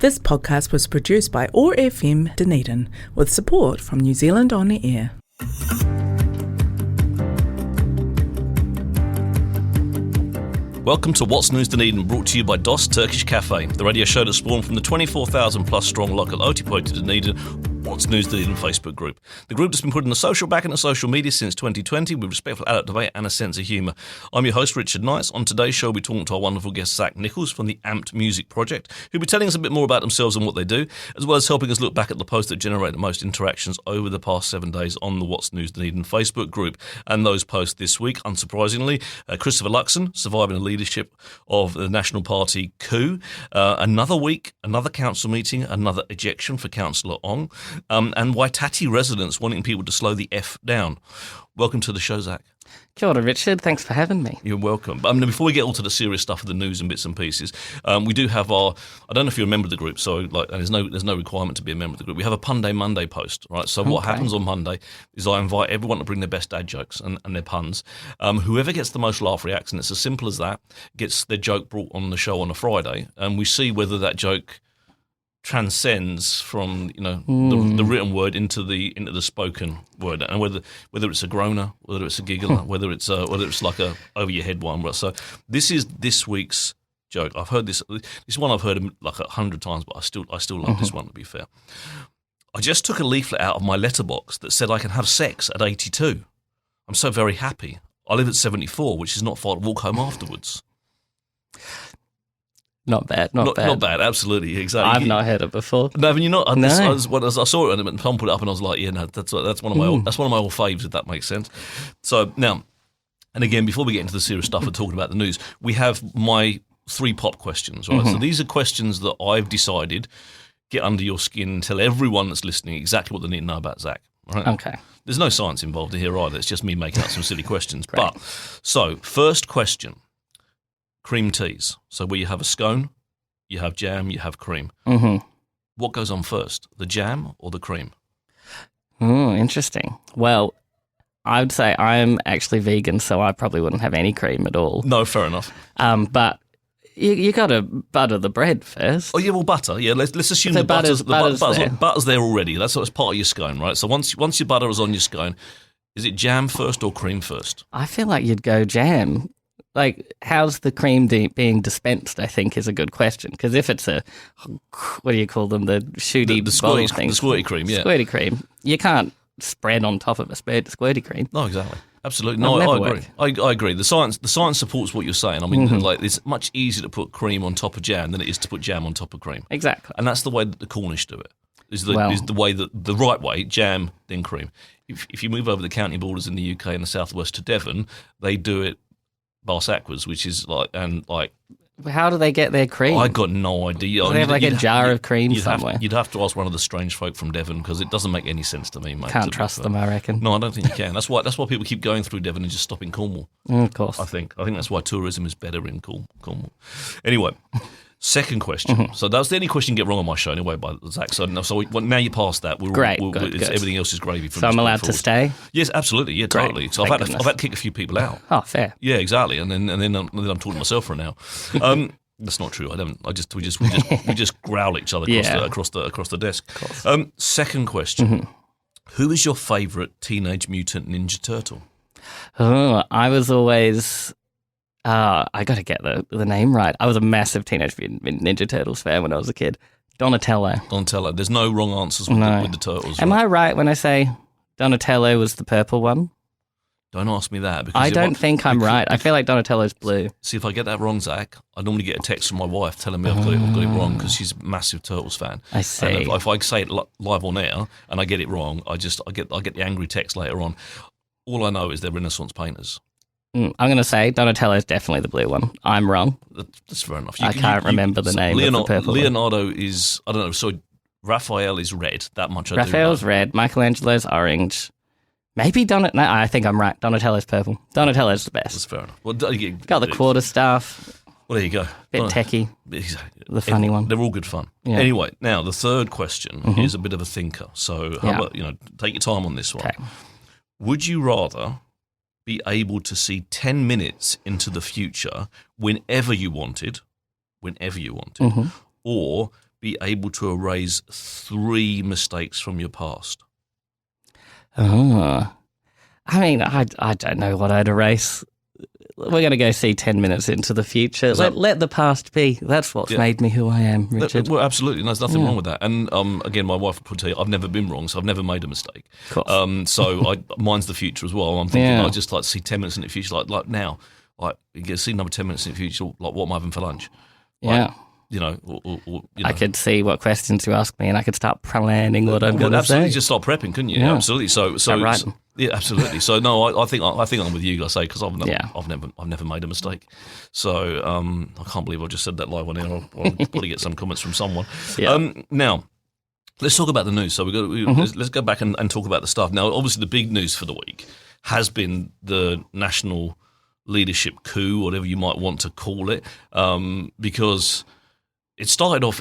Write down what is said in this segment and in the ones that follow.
This podcast was produced by OAR FM Dunedin with support from New Zealand On Air. Welcome to What's News Dunedin, brought to you by DOS Turkish Cafe, the radio show that spawned from the 24,000 plus strong local Otipoti Dunedin What's News Dunedin Facebook group. The group that's been putting the social back into social media since 2020 with respectful adult debate and a sense of humour. I'm your host, Richard Knights. On today's show, we're talking to our wonderful guest, Zac Nicholls from the AMPED Music Project, who'll be telling us a bit more about themselves and what they do, as well as helping us look back at the posts that generate the most interactions over the past 7 days on the What's News Dunedin Facebook group. And those posts this week, unsurprisingly, Christopher Luxon surviving the leadership of the National Party coup. Another week, another council meeting, another ejection for Councillor Ong, and Waitati residents wanting people to slow the F down. Welcome to the show, Zac. Kia ora, Richard. Thanks for having me. You're welcome. Before we get all to the serious stuff of the news and bits and pieces, we do have our, I don't know if you're a member of the group, so there's no requirement to be a member of the group. We have a Punday Monday post, right? So what happens on Monday is I invite everyone to bring their best dad jokes and their puns. Whoever gets the most laugh reacts, and it's as simple as that, gets their joke brought on the show on a Friday, and we see whether that joke transcends from the written word into the spoken word, and whether it's a groaner, whether it's a giggler, whether it's like a over your head one. So this is this week's joke. I've heard this. This is one I've heard like 100 times, but I still love this one. To be fair, I just took a leaflet out of my letterbox that said I can have sex at 82. I'm so very happy. I live at 74, which is not far to walk home afterwards. Not bad. Not bad. Absolutely, exactly. I've not heard it before. No, but you're not. No. I saw it and Tom put it up, and I was like, yeah, no, that's one of my old faves, if that makes sense. So now, and again, before we get into the serious stuff of talking about the news, we have my 3 pop questions, right? So these are questions that I've decided get under your skin, tell everyone that's listening exactly what they need to know about Zac. Right? Okay. There's no science involved here either. It's just me making up some silly questions. Great. But so first question. Cream teas. So where you have a scone, you have jam, you have cream. Mm-hmm. What goes on first, the jam or the cream? Interesting. Well, I would say I'm actually vegan, so I probably wouldn't have any cream at all. No, fair enough. But you got to butter the bread first. Oh yeah, well butter. Yeah, let's assume So the butter's there. Butter's there already. That's part of your scone, right? So once your butter is on your scone, is it jam first or cream first? I feel like you'd go jam. Like, how's the cream being dispensed, I think, is a good question. Because if it's a, what do you call them, the shooty bottle thing? The squirty cream, yeah. Squirty cream. You can't spread on top of a squirty cream. No, exactly. Absolutely. No, I agree. I agree. The science supports what you're saying. I mean, like, it's much easier to put cream on top of jam than it is to put jam on top of cream. Exactly. And that's the way that the Cornish do it. Is the way that the right way, jam, then cream. If you move over the county borders in the UK and the southwest to Devon, they do it Bars backwards, which is like. How do they get their cream? I got no idea. Do they have like a jar of cream somewhere? You'd have to ask one of the strange folk from Devon, because it doesn't make any sense to me, mate. Can't trust them, I reckon. No, I don't think you can. That's why people keep going through Devon and just stopping Cornwall. Of course. I think that's why tourism is better in Cornwall. Anyway. Second question. So that's the only question you get wrong on my show anyway, by Zac. So now you passed that. Great. Good. Everything else is gravy. So I'm allowed to stay? Yes, absolutely. Yeah, Great. totally. So I've had to kick a few people out. Oh, fair. Yeah, exactly. And then I'm talking to myself for now. That's not true. We just growl at each other across the desk. Second question. Who is your favourite Teenage Mutant Ninja Turtle? Oh, I was always. I got to get the name right. I was a massive Teenage Mutant Ninja Turtles fan when I was a kid. Donatello. There's no wrong answers with the turtles. Am I right when I say Donatello was the purple one? Don't ask me that. Because I don't think I'm right. I feel like Donatello's blue. See, if I get that wrong, Zac, I normally get a text from my wife telling me I've got it wrong, because she's a massive Turtles fan. I see. And if I say it live on air and I get it wrong, I get the angry text later on. All I know is they're Renaissance painters. I'm going to say Donatello's definitely the blue one. I'm wrong. That's fair enough. I can't remember the name of the purple Leonardo is, I don't know, so Raphael is red. That much I do know. Raphael's red. Michelangelo's orange. Maybe No, I think I'm right. Donatello's purple. Donatello's the best. That's fair enough. Well, got the quarter staff. Well, there you go. Bit techie. The funny one. They're all good fun. Yeah. Anyway, now the third question is a bit of a thinker. So how about, take your time on this one. Okay. Would you rather be able to see 10 minutes into the future whenever you wanted, or be able to erase 3 mistakes from your past? Oh. I mean, I don't know what I'd erase. We're going to go see 10 minutes into the future. Let the past be. That's what's made me who I am, Richard. Well, absolutely. There's nothing wrong with that. And again, my wife would tell you, I've never been wrong, so I've never made a mistake. So mine's the future as well. I'm thinking, I just like to see 10 minutes in the future, like now. Like, you get to see another 10 minutes in the future, like what am I having for lunch? Like, you know, I could see what questions you ask me, and I could start planning what I'm going to say. Absolutely, just start prepping, couldn't you? Yeah. Absolutely. So yeah, absolutely. So no, I think I'm with you, I say, because I've never made a mistake. So I can't believe I just said that live on air. I'll probably get some comments from someone. Yeah. Now, let's talk about the news. So let's go back and talk about the stuff. Now, obviously, the big news for the week has been the national leadership coup, whatever you might want to call it, because it started off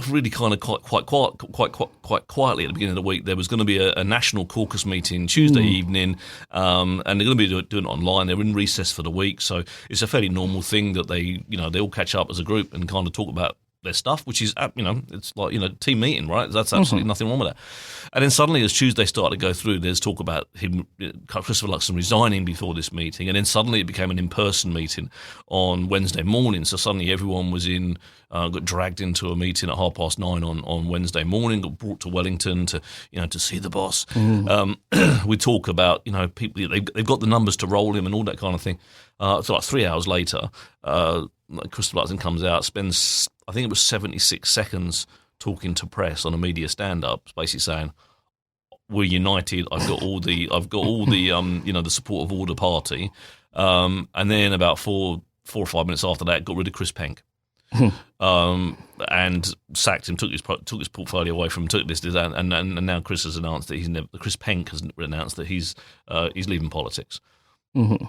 really kind of quite quietly at the beginning of the week. There was going to be a national caucus meeting Tuesday evening, and they're going to be doing it online. They're in recess for the week, so it's a fairly normal thing that they all catch up as a group and kind of talk about their stuff, which is, it's like, team meeting, right? That's absolutely nothing wrong with that. And then suddenly, as Tuesday started to go through, there's talk about him, Christopher Luxon, resigning before this meeting, and then suddenly it became an in-person meeting on Wednesday morning. So suddenly everyone was got dragged into a meeting at 9:30 on Wednesday morning, got brought to Wellington to see the boss. We talk about, people, they've got the numbers to roll him and all that kind of thing. So like 3 hours later, Christopher Luxon comes out, spends, I think it was 76 seconds talking to press on a media stand-up, basically saying, "We're united. I've got all the the support of all the party." And then about 4 or 5 minutes after that, got rid of Chris Penk. And sacked him, took his portfolio away from him, took this, and now Chris has announced that Chris Penk has announced that he's leaving politics. Mm-hmm.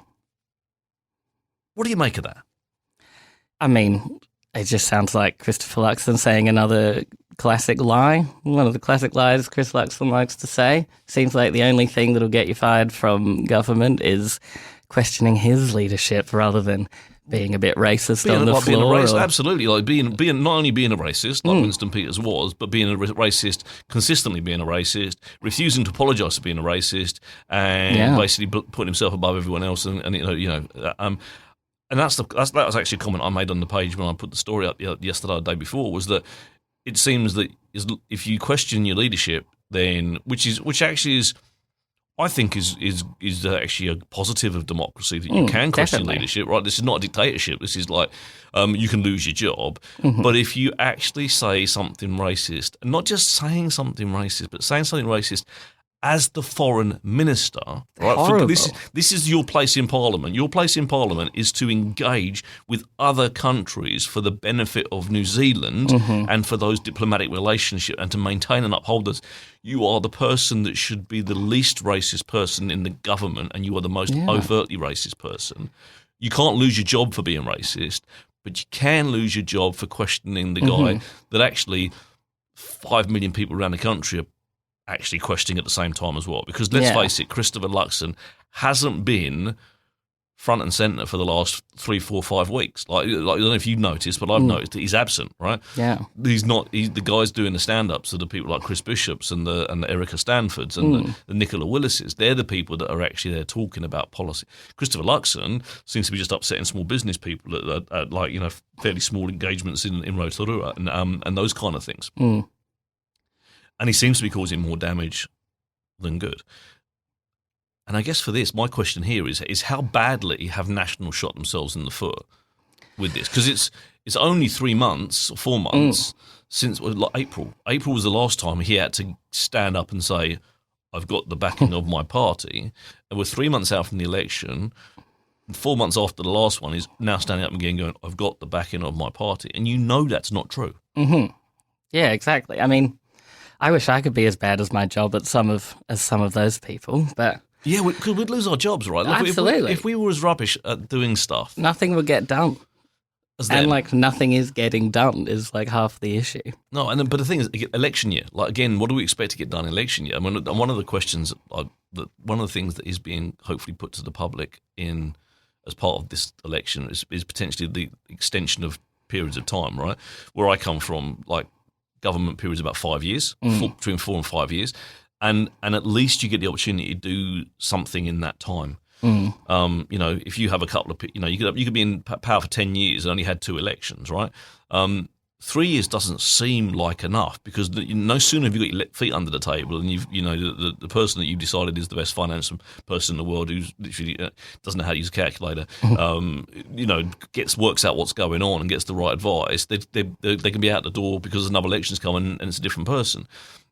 What do you make of that? I mean, it just sounds like Christopher Luxon saying another classic lie. One of the classic lies Chris Luxon likes to say. Seems like the only thing that'll get you fired from government is questioning his leadership rather than being a bit racist on the floor. Absolutely, like being not only being a racist, like Winston Peters was, but being a racist, consistently being a racist, refusing to apologise for being a racist, and basically putting himself above everyone else, and that was actually a comment I made on the page when I put the story up yesterday or the day before, was that it seems that if you question your leadership, then which actually is, I think is actually a positive of democracy, that you can question leadership, right? This is not a dictatorship. This is like you can lose your job, but if you actually say something racist, and not just saying something racist, but saying something racist as the foreign minister, right? This is your place in Parliament. Your place in Parliament is to engage with other countries for the benefit of New Zealand and for those diplomatic relationships, and to maintain and uphold those. You are the person that should be the least racist person in the government, and you are the most overtly racist person. You can't lose your job for being racist, but you can lose your job for questioning the guy that actually 5 million people around the country are actually questioning at the same time as well. Because let's face it, Christopher Luxon hasn't been front and centre for the last 3, 4, 5 weeks. Like I don't know if you've noticed, but I've noticed that he's absent, right? Yeah. He's not. The guys doing the stand-ups are the people like Chris Bishops and the Erica Stanfords and the Nicola Willises. They're the people that are actually there talking about policy. Christopher Luxon seems to be just upsetting small business people at fairly small engagements in Rotorua and those kind of things. And he seems to be causing more damage than good. And I guess for this, my question here is how badly have National shot themselves in the foot with this? Because it's only 3 months or 4 months since April. April was the last time he had to stand up and say, "I've got the backing of my party." And we're 3 months out from the election. 4 months after the last one, he's now standing up again going, "I've got the backing of my party." And you know that's not true. Yeah, exactly. I mean, I wish I could be as bad as my job as some of those people, but yeah, we'd lose our jobs, right? Absolutely. If we were as rubbish at doing stuff, nothing would get done. And nothing is getting done is half the issue. No, but the thing is, election year. Again, what do we expect to get done in election year? I mean, one of the questions, one of the things that is being hopefully put to the public as part of this election is potentially the extension of periods of time, right? Where I come from, government period is about 5 years, between 4 and 5 years, and at least you get the opportunity to do something in that time. If you have a couple of, you could be in power for 10 years and only had 2 elections, right? 3 years doesn't seem like enough, because no sooner have you got your feet under the table and the person that you've decided is the best financial person in the world, who's literally doesn't know how to use a calculator, works out what's going on and gets the right advice. They can be out the door because another election's coming and it's a different person.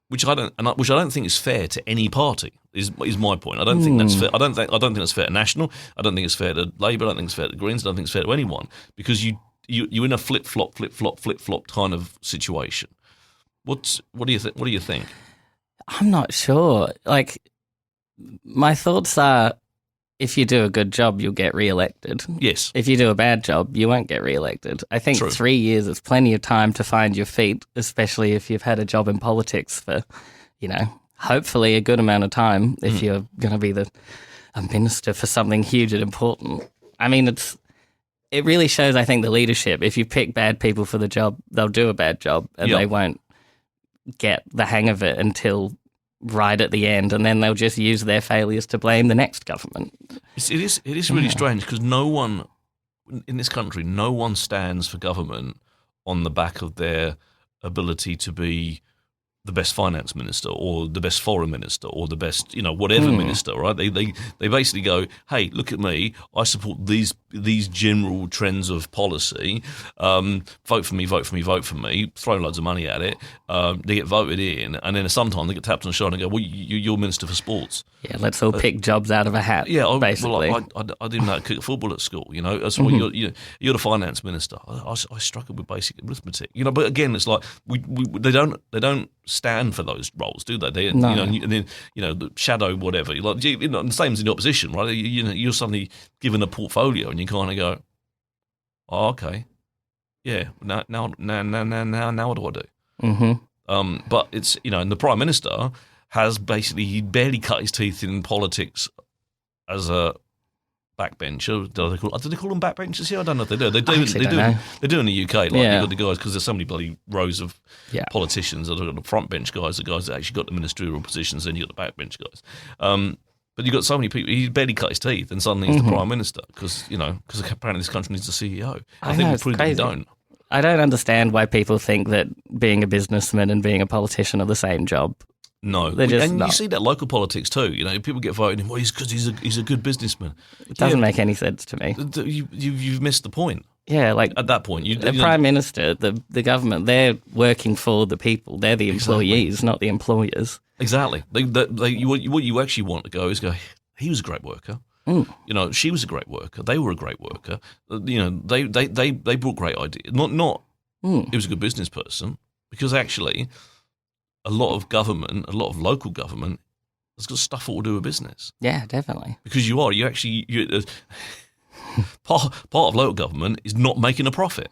Which I don't think is fair to any party. Is my point. I don't think that's fair. I don't think that's fair to National. I don't think it's fair to Labour. I don't think it's fair to Greens. I don't think it's fair to anyone, because you're in a flip flop kind of situation. What do you think? What do you think? I'm not sure. Like, my thoughts are, if you do a good job, you'll get re-elected. Yes. If you do a bad job, you won't get re-elected. I think True. 3 years is plenty of time to find your feet, especially if you've had a job in politics for, hopefully a good amount of time, if you're going to be a minister for something huge and important. I mean, it really shows, I think, the leadership. If you pick bad people for the job, they'll do a bad job, and they won't get the hang of it until right at the end, and then they'll just use their failures to blame the next government. It is really strange, because no one in this country, no one stands for government on the back of their ability to be the best finance minister or the best foreign minister or the best, whatever minister, right? They basically go, hey, look at me, I support these general trends of policy, vote for me, throw loads of money at it, they get voted in, and then sometimes they get tapped on the shoulder and go, well, you're minister for sports. Yeah, let's all pick jobs out of a hat, basically. I didn't know how to kick football at school, That's why you're the finance minister. I struggled with basic arithmetic, but again, it's like they don't stand for those roles, do they? And then the shadow whatever. Like, the same as in the opposition, right? You're suddenly given a portfolio, and you kind of go, "Oh, okay, yeah. Now what do I do?" Mm-hmm. But it's and the Prime Minister has basically, he barely cut his teeth in politics as a backbencher. Do they call them backbenchers here? I don't know if they do. They do in the UK. Like, you've got the guys, because there's so many bloody rows of politicians. That are the front bench guys, the guys that actually got the ministerial positions, then you got the backbench guys. But you've got so many people. He barely cut his teeth, and suddenly he's the Prime Minister, because apparently this country needs a CEO. I think we probably don't. I don't understand why people think that being a businessman and being a politician are the same job. No, and you see that local politics too. People get voted in. Well, because he's a good businessman. It doesn't make any sense to me. You've missed the point. Yeah, like at that point, the Prime Minister, the government, they're working for the people. They're the employees, not the employers. Exactly. What you actually want to go is go, he was a great worker. She was a great worker. They were a great worker. They brought great ideas. Not. He was a good business person, because actually, a lot of local government has got stuff all to do with business. Yeah, definitely. Because part of local government is not making a profit.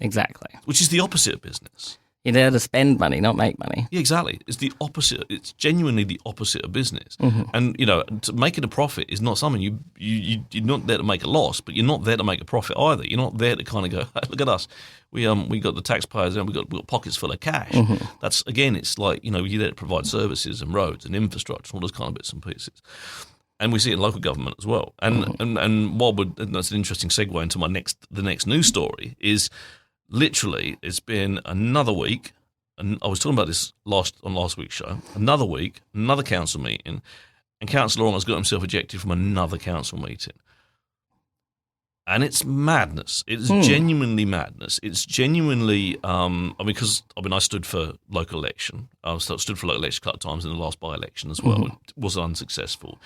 Exactly. Which is the opposite of business. You're there to spend money, not make money. Yeah, exactly. It's the opposite. It's genuinely the opposite of business. And making a profit is not something you're not there to make a loss, but you're not there to make a profit either. You're not there to kind of go, hey, look at us. We got the taxpayers and we got pockets full of cash. That's, again, it's like you're there to provide services and roads and infrastructure, all those kind of bits and pieces. And we see it in local government as well. And that's an interesting segue into the next news story is. Literally, it's been another week, and I was talking about this on last week's show. Another week, another council meeting, and Councillor Long has got himself ejected from another council meeting. And it's madness. It's genuinely madness. It's genuinely, I stood for local election. I stood for local election a couple of times in the last by-election as well. It was unsuccessful.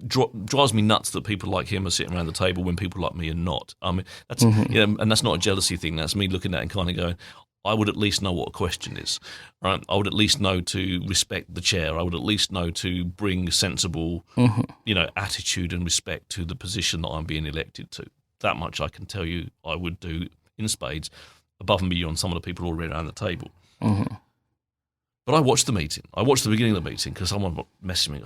Drives me nuts that people like him are sitting around the table when people like me are not. I mean, that's and that's not a jealousy thing. That's me looking at it and kind of going, I would at least know what a question is, right? I would at least know to respect the chair. I would at least know to bring sensible, attitude and respect to the position that I'm being elected to. That much I can tell you I would do in spades, above and beyond some of the people already around the table. But I watched the meeting. I watched the beginning of the meeting because someone messaged me.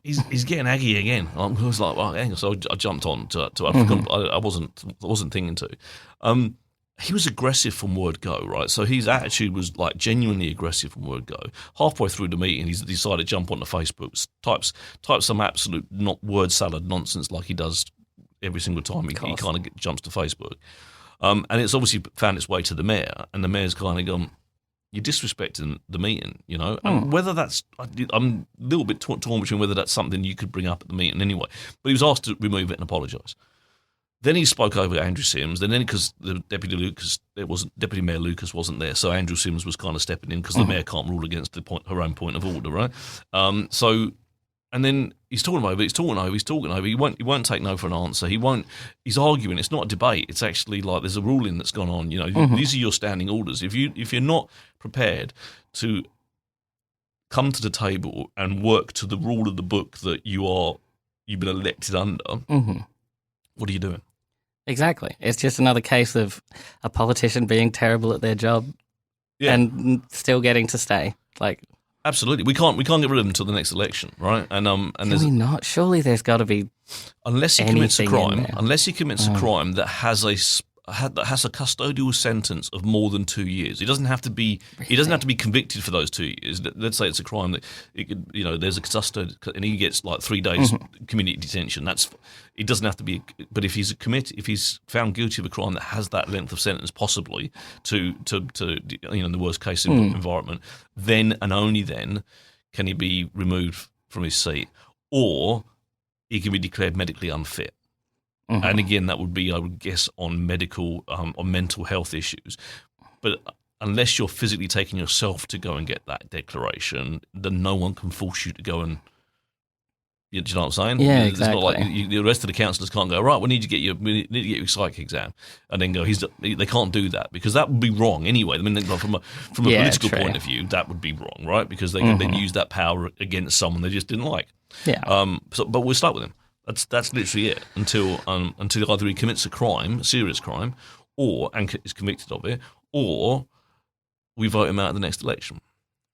He's getting aggy again. I was like, well, hang on. So I jumped on to I wasn't thinking to. he was aggressive from word go, right? So his attitude was like genuinely aggressive from word go. Halfway through the meeting, he's decided to jump onto Facebook, types some absolute not word salad nonsense like he does every single time he kind of jumps to Facebook. And it's obviously found its way to the mayor, and the mayor's kind of gone, you're disrespecting the meeting, you know? And whether that's, I'm a little bit torn between whether that's something you could bring up at the meeting anyway. But he was asked to remove it and apologise. Then he spoke over Andrew Sims, and then because the Deputy Mayor Lucas wasn't there, so Andrew Sims was kind of stepping in because the mayor can't rule against her own point of order, right? And then he's talking over. He won't take no for an answer. He's arguing. It's not a debate. It's actually like there's a ruling that's gone on. You know, these are your standing orders. If you're not prepared to come to the table and work to the rule of the book that you've been elected under, what are you doing? Exactly. It's just another case of a politician being terrible at their job and still getting to stay. Like, absolutely, we can't get rid of him until the next election, right? And can we not? Surely there's got to be unless he commits a crime that has a custodial sentence of more than 2 years. He doesn't have to be convicted for those 2 years. Let's say it's a crime that there's a custodial and he gets like 3 days community detention. It doesn't have to be. But if he's found guilty of a crime that has that length of sentence, possibly to in the worst case environment, then and only then can he be removed from his seat, or he can be declared medically unfit. And again, that would be, I would guess, on medical or mental health issues. But unless you're physically taking yourself to go and get that declaration, then no one can force you to go and. Do you know what I'm saying? Yeah, exactly. It's not like the rest of the councillors can't go, right, we need to get your psych exam, and then go. They can't do that because that would be wrong anyway. I mean, from a political point of view, that would be wrong, right? Because they can then use that power against someone they just didn't like. Yeah. But we're stuck with him. That's literally it until either he commits a serious crime, and is convicted of it, or we vote him out at the next election.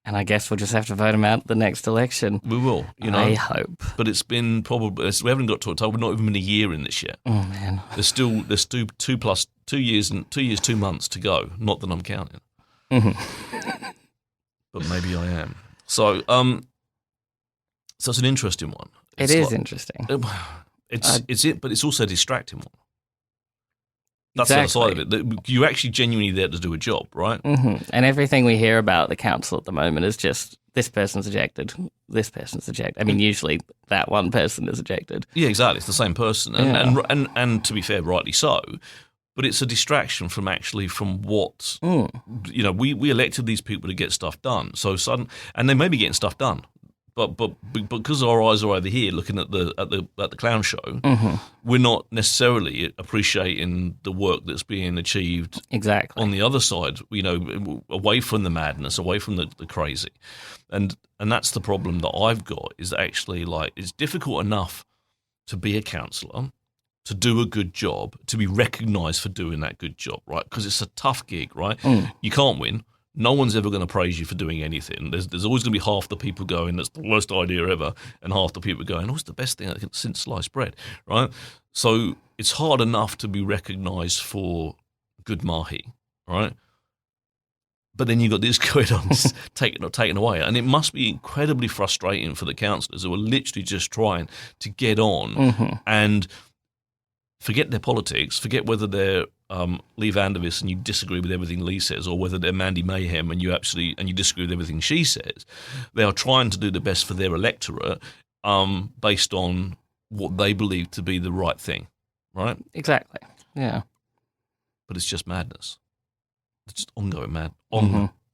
And I guess we'll just have to vote him out at the next election. We will, I hope. But it's been probably we haven't got to October. We're not even been a year in this yet. Oh man, there's still 2 years and 2 years 2 months to go. Not that I'm counting, but maybe I am. So it's an interesting one. It is interesting. But it's also a distracting one. That's exactly. the other side of it. You're actually genuinely there to do a job, right? And everything we hear about the council at the moment is just this person's ejected, this person's ejected. I mean, usually that one person is ejected. Yeah, exactly. It's the same person, and to be fair, rightly so. But it's a distraction from what we elected these people to get stuff done. And they may be getting stuff done. But because our eyes are over here looking at the clown show, we're not necessarily appreciating the work that's being achieved on the other side, away from the madness, away from the crazy. And that's the problem that I've got, is that actually, like, it's difficult enough to be a councillor, to do a good job, to be recognised for doing that good job, right? Because it's a tough gig, right? You can't win. No one's ever going to praise you for doing anything. There's always going to be half the people going, that's the worst idea ever, and half the people going, oh, it's the best thing since sliced bread, right? So it's hard enough to be recognised for good mahi, right? But then you've got this going on, taken away. And it must be incredibly frustrating for the councillors who are literally just trying to get on and forget their politics, forget whether they're Lee Vandervis and you disagree with everything Lee says, or whether they're Mandy Mayhem and you disagree with everything she says. They are trying to do the best for their electorate based on what they believe to be the right thing, right? Exactly, yeah. But it's just madness. It's just ongoing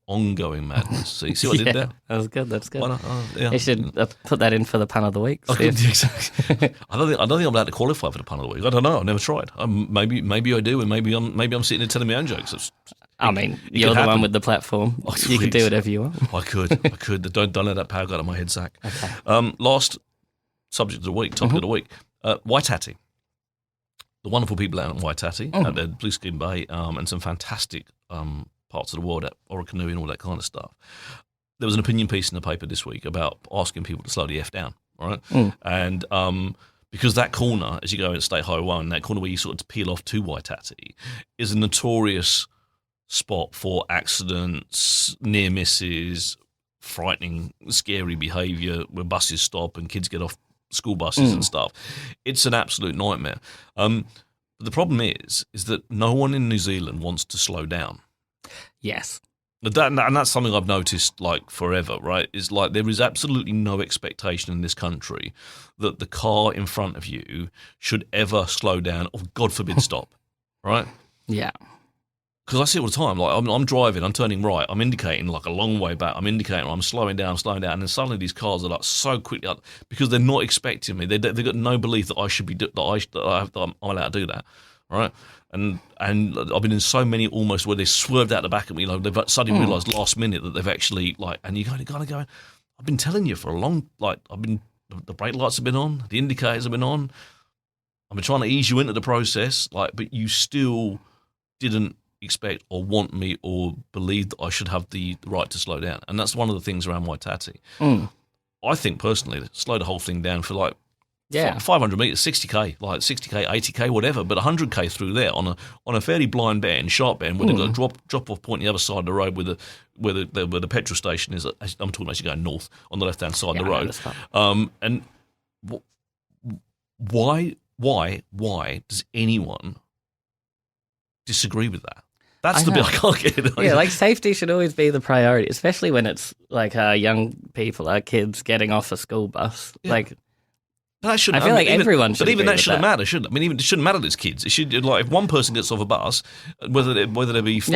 ongoing madness. See what I did there? That was good. That's good. Yeah. You should put that in for the pun of the week. Exactly. I don't think I'm allowed to qualify for the pun of the week. I don't know. I've never tried. Maybe I do, and maybe I'm sitting there telling my own jokes. You're the one with the platform. You can do whatever you want. I could. Don't let that power go out of my head, Zach. Okay. Last subject of the week, topic of the week. Waitati. The wonderful people out in Waitati at the Blue Skin Bay, and some fantastic parts of the world at Orokonui and all that kind of stuff. There was an opinion piece in the paper this week about asking people to slow the F down, right? And because that corner, as you go into State Highway 1, that corner where you sort of peel off to Waitati, is a notorious spot for accidents, near misses, frightening, scary behaviour where buses stop and kids get off school buses and stuff. It's an absolute nightmare. But the problem is that no one in New Zealand wants to slow down. Yes. And that's something I've noticed like forever, right? Is like there is absolutely no expectation in this country that the car in front of you should ever slow down or, God forbid, stop, right? Yeah. Because I see it all the time. Like I'm driving, I'm turning right, I'm indicating like a long way back. I'm indicating, I'm slowing down, and then suddenly these cars are like so quickly up because they're not expecting me. They've got no belief that I should be that I'm allowed to do that, right? And I've been in so many almost where they swerved out the back of me. Like they've suddenly realised last minute that they've actually like, and you kind of go, I've been telling you for a long, like the brake lights have been on, the indicators have been on. I've been trying to ease you into the process, like, but you still didn't expect or want me or believe that I should have the right to slow down. And that's one of the things around Waitati. I think personally, slow the whole thing down for like 500 metres, 60k, like 60k, 80k, whatever, but 100k through there on a fairly blind bend, sharp bend, where they've got a drop off point on the other side of the road where the petrol station is. I'm talking about you going north on the left hand side of the road. And why does anyone disagree with that? That's the bit I can't get. Yeah, like safety should always be the priority, especially when it's like young people, kids getting off a school bus. Yeah. Like, that shouldn't. I feel like everyone should. But even agree that shouldn't matter, shouldn't it? I mean, even it shouldn't matter to kids. It should, like, if one person gets off a bus, whether they be 4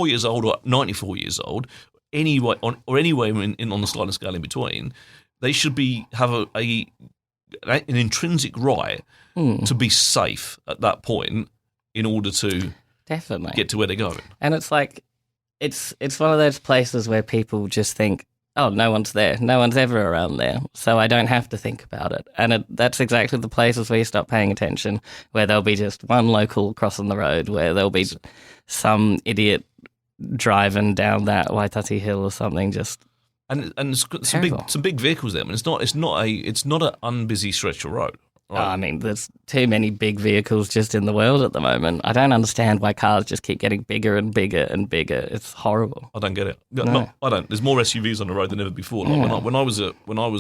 years old or 94 years old, anyway on the sliding scale in between, they should have an intrinsic right to be safe at that point in order to definitely get to where they're going. And it's like it's one of those places where people just think, oh, no one's there. No one's ever around there, so I don't have to think about it. And that's exactly the places where you stop paying attention, where there'll be just one local crossing the road, where there'll be some idiot driving down that Waitati Hill or something. Just and some big vehicles there. I mean, it's not an unbusy stretch of road. Right. I mean, there's too many big vehicles just in the world at the moment. I don't understand why cars just keep getting bigger and bigger and bigger. It's horrible. I don't get it. No. I don't. There's more SUVs on the road than ever before. Like when I was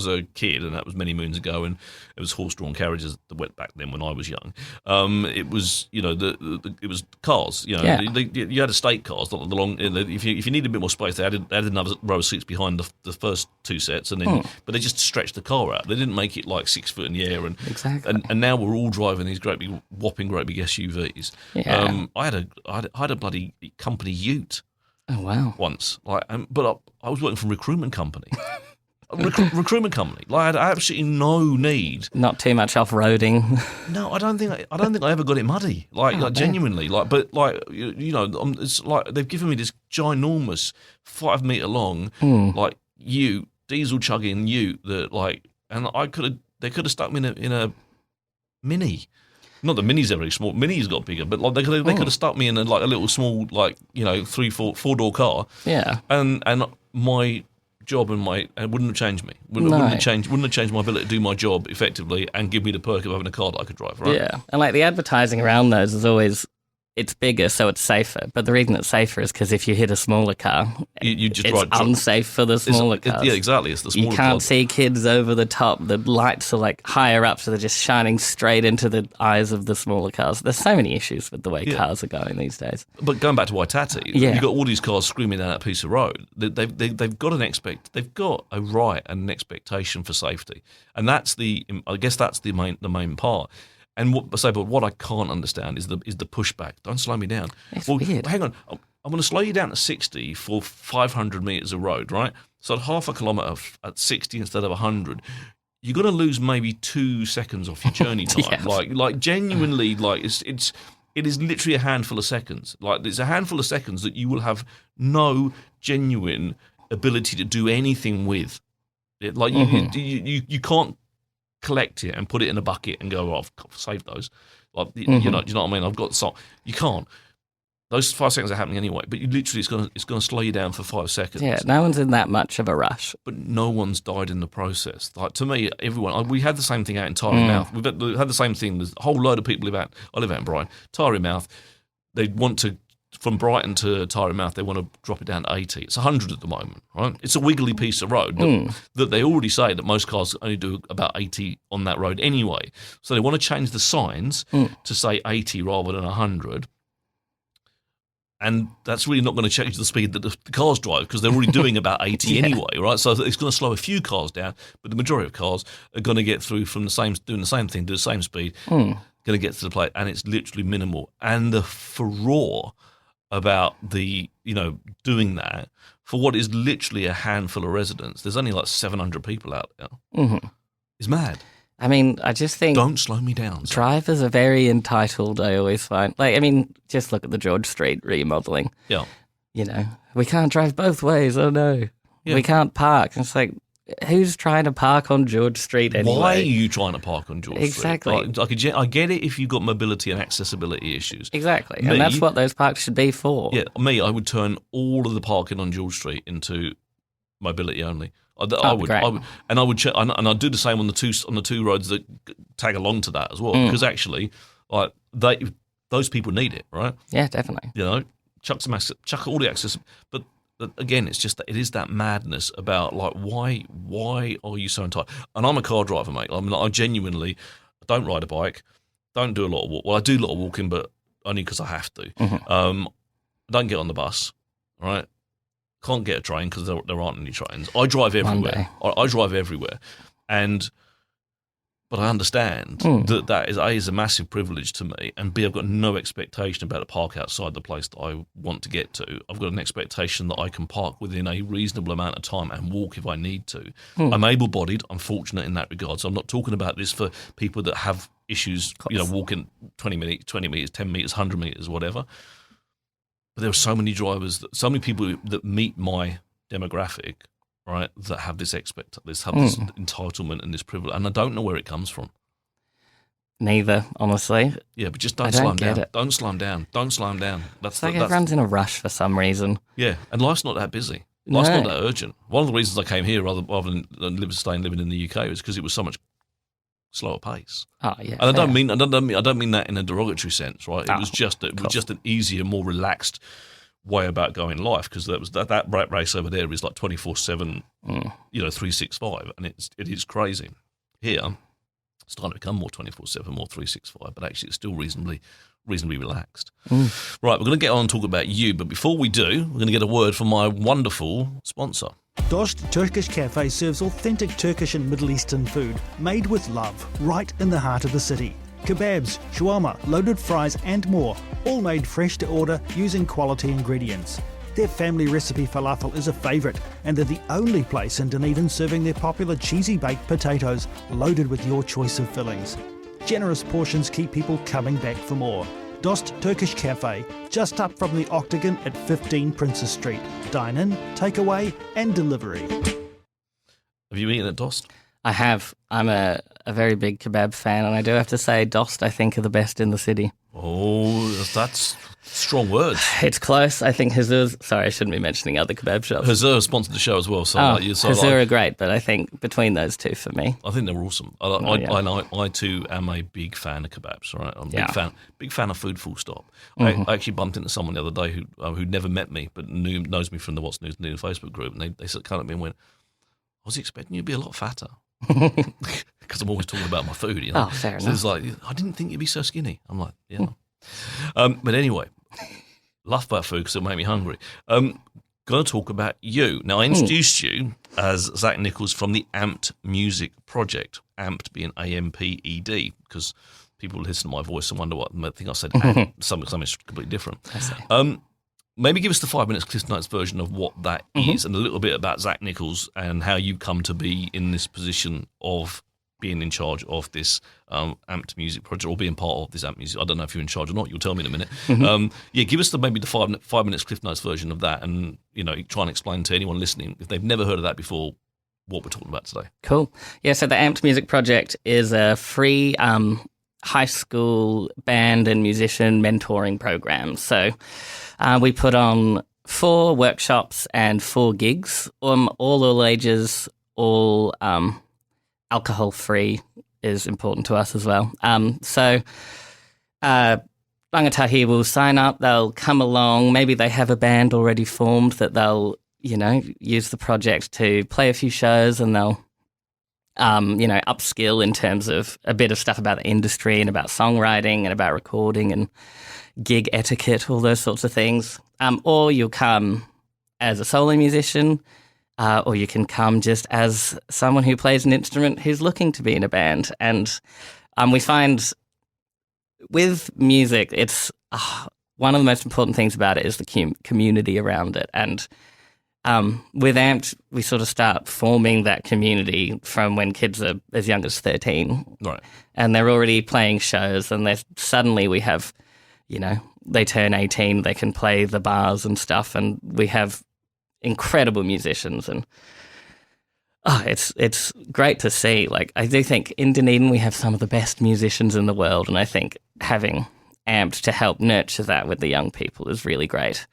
a kid, and that was many moons ago, and it was horse-drawn carriages that went back then when I was young. It was it was cars. You had estate cars. Not the long. If you needed a bit more space, they added another row of seats behind the first two sets, and then but they just stretched the car out. They didn't make it like 6 foot in the air. And exactly. And now we're all driving these whopping great big SUVs. Yeah. I had a bloody company ute. Oh wow! Once, like, but I was working for a recruitment company. Recruitment company. Like, I had absolutely no need. Not too much off-roading. No, I don't think I ever got it muddy. Like genuinely. Like, but like it's like they've given me this ginormous 5 meter long like ute, diesel chugging ute that like, and they could have stuck me in a Mini. Not that Mini's ever small. Mini's got bigger, but like they could have stuck me in a little small 4-door car. Yeah. And my job and it wouldn't have changed me. Wouldn't have changed my ability to do my job effectively and give me the perk of having a car that I could drive. Right? Yeah. And like the advertising around those is always, it's bigger, so it's safer. But the reason it's safer is because if you hit a smaller car, it's unsafe for the smaller cars. Yeah, exactly. It's the smaller You can't see kids over the top. The lights are like higher up, so they're just shining straight into the eyes of the smaller cars. There's so many issues with the way cars are going these days. But going back to Waitati, you've got all these cars screaming down that piece of road. They've got a right and an expectation for safety, and that's the main part. And what I can't understand is the pushback. Don't slow me down. It's weird. Hang on. I'm going to slow you down to 60 for 500 metres of road, right? So at half a kilometre at 60 instead of 100, you're going to lose maybe 2 seconds off your journey time. Like genuinely, like it is literally a handful of seconds. Like it's a handful of seconds that you will have no genuine ability to do anything with. Like you can't collect it and put it in a bucket and go, I've saved those. Like, you know what I mean? I've got some. You can't. Those 5 seconds are happening anyway, but you literally it's going to slow you down for 5 seconds. Yeah, no one's in that much of a rush. But no one's died in the process. Like, to me, we had the same thing out in Tarry Mouth. We've had the same thing. There's a whole load of people I live out in Brighton, Tarry Mouth. They want to, from Brighton to Tarry Mouth, they want to drop it down to 80. It's 100 at the moment, right? It's a wiggly piece of road that they already say that most cars only do about 80 on that road anyway. So they want to change the signs to say 80 rather than 100. And that's really not going to change the speed that the cars drive because they're already doing about 80 anyway, right? So it's going to slow a few cars down, but the majority of cars are going to get through from doing the same thing, do the same speed, going to get to the plate, and it's literally minimal. And the furore about doing that for what is literally a handful of residents, there's only like 700 people out there, is mad. I mean, I just think... Don't slow me down. Drivers are very entitled, I always find. Like, I mean, just look at the George Street remodelling. Yeah. You know, we can't drive both ways, oh no. Yeah. We can't park. It's like, who's trying to park on George Street anyway? Why are you trying to park on George exactly. Street? Exactly. I get it if you've got mobility and accessibility issues. Exactly. And that's what those parks should be for. Yeah, I would turn all of the parking on George Street into mobility only. I would, and I would check, and I'd do the same on the two roads that tag along to that as well, because actually, like those people need it, right? Yeah, definitely. You know, chuck all the access, but again, it's just that it is that madness about like why are you so entitled? And I'm a car driver, mate. I mean, I genuinely don't ride a bike, don't do a lot of walk. Well, I do a lot of walking, but only because I have to. I don't get on the bus, right? Can't get a train because there aren't any trains. I drive everywhere. I drive everywhere, but I understand that is a massive privilege to me, and B, I've got no expectation about a park outside the place that I want to get to. I've got an expectation that I can park within a reasonable amount of time and walk if I need to. I'm able-bodied. I'm fortunate in that regard. So I'm not talking about this for people that have issues, walking 20 metres, 10 metres, 100 metres, whatever. But there are so many drivers, so many people that meet my demographic, right, that have this entitlement and this privilege, and I don't know where it comes from. Neither, honestly. Yeah, but just don't slow them down. Don't slow them down. Don't slow them down. It's like everyone's in a rush for some reason. Yeah, and life's not that busy. Life's not that urgent. One of the reasons I came here rather than living in the UK was because it was so much slower pace. Oh yeah, and I don't mean that in a derogatory sense, right? It was just an easier, more relaxed way about going life because that race over there is like 24/7, 365, and it is crazy. Here, it's starting to become more 24/7, more 365, but actually it's still reasonably relaxed. Right, we're going to get on and talk about you, but before we do, we're going to get a word from my wonderful sponsor. Dost Turkish Cafe serves authentic Turkish and Middle Eastern food made with love right in the heart of the city. Kebabs, shawarma, loaded fries and more, all made fresh to order using quality ingredients. Their family recipe falafel is a favourite, and they're the only place in Dunedin serving their popular cheesy baked potatoes loaded with your choice of fillings. Generous portions keep people coming back for more. Dost Turkish Cafe, just up from the Octagon at 15 Princess Street. Dine-in, takeaway and delivery. Have you eaten at Dost? I have. I'm a very big kebab fan, and I do have to say Dost, I think, are the best in the city. Oh, that's strong words. It's close. I think Hazur's... Sorry, I shouldn't be mentioning other kebab shops. Hazur sponsored the show as well. So Hazur are great, but I think between those two for me. I think they're awesome. I too am a big fan of kebabs, right? I'm a big fan of food, full stop. I actually bumped into someone the other day who'd never met me, but knows me from the What's News Dunedin Facebook group, and they sort of came at me and went, I was expecting you to be a lot fatter. Because I'm always talking about my food, Oh, fair enough. It's like, I didn't think you'd be so skinny. I'm like, yeah. But anyway, laugh about food because it made me hungry. Going to talk about you. Now, I introduced you as Zac Nicholls from the AMPED Music Project. AMPED being AMPED, because people listen to my voice and wonder what I think I said. something completely different. I see. Maybe give us the 5 minutes Cliff Notes version of what that is and a little bit about Zac Nicholls and how you come to be in this position of being in charge of this AMPED Music Project or being part of this AMPED Music. I don't know if you're in charge or not. You'll tell me in a minute. Give us maybe the 5 minutes Cliff Notes version of that and, try and explain to anyone listening, if they've never heard of that before, what we're talking about today. Cool. Yeah, so the AMPED Music Project is a free high school band and musician mentoring programs. So we put on 4 workshops and 4 gigs, all ages, all alcohol-free is important to us as well. So rangatahi will sign up, they'll come along, maybe they have a band already formed that they'll, use the project to play a few shows, and they'll, upskill in terms of a bit of stuff about the industry and about songwriting and about recording and gig etiquette, all those sorts of things. Or you'll come as a solo musician, or you can come just as someone who plays an instrument who's looking to be in a band. And we find with music, it's one of the most important things about it is the community around it. And with AMPED, we sort of start forming that community from when kids are as young as 13. Right. And they're already playing shows, and suddenly we have, they turn 18, they can play the bars and stuff, and we have incredible musicians, and it's great to see. Like, I do think in Dunedin we have some of the best musicians in the world, and I think having AMPED to help nurture that with the young people is really great.